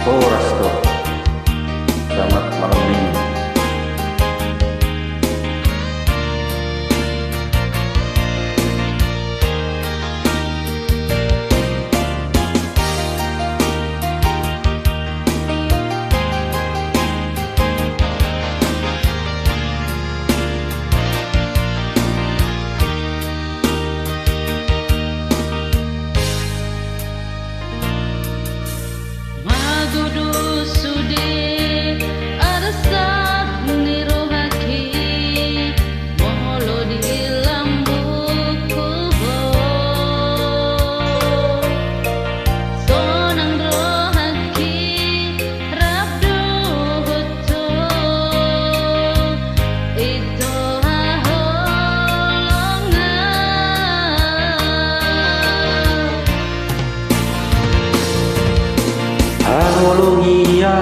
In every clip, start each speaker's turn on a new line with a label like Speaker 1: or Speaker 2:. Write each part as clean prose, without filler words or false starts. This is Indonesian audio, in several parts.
Speaker 1: Oh Rasto, selamat malam dingin. Harmologia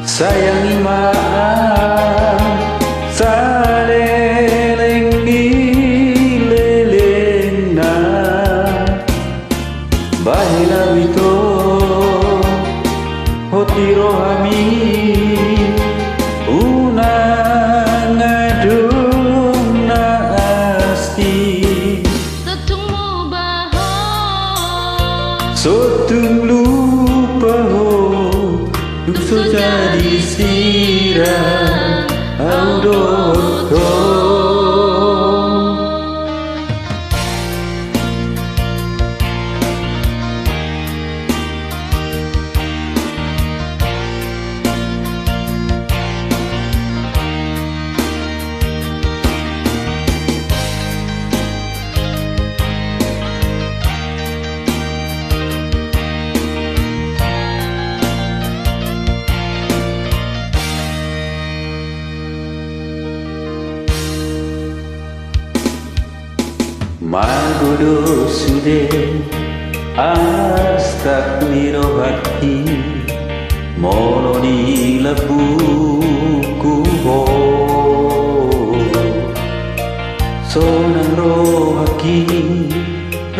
Speaker 1: sayangi maan saleleng di lelena bahila wito hoti rohami unang adung na asti sotung lupa so jadi sirah audoto. Magodo sude astak nirobati mono di labuku ho sonang rohaki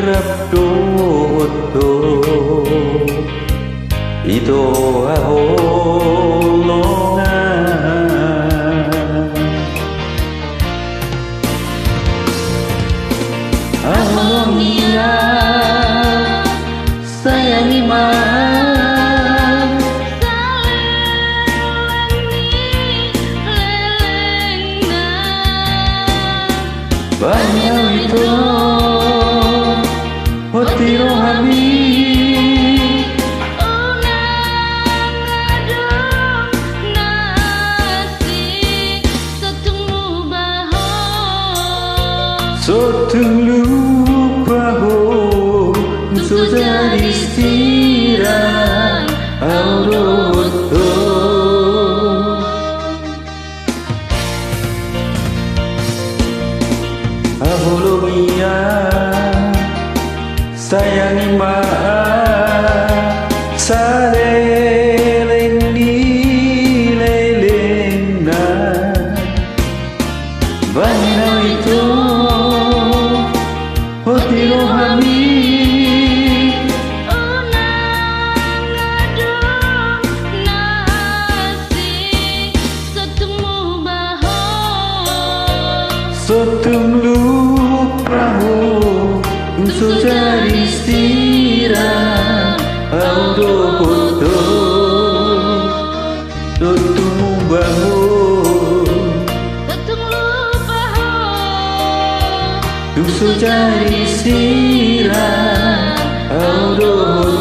Speaker 1: rabdo do ito aholongan harmonia sayangi maan banyak itu hoti rohami sotung lupa ho so jadi sirah audoto. Apologia sayangi maan saleleng di lelena banyak itu hoti rohami sotung lupa so jadi sirah audoto sotung bahu so jadi sirah audoto.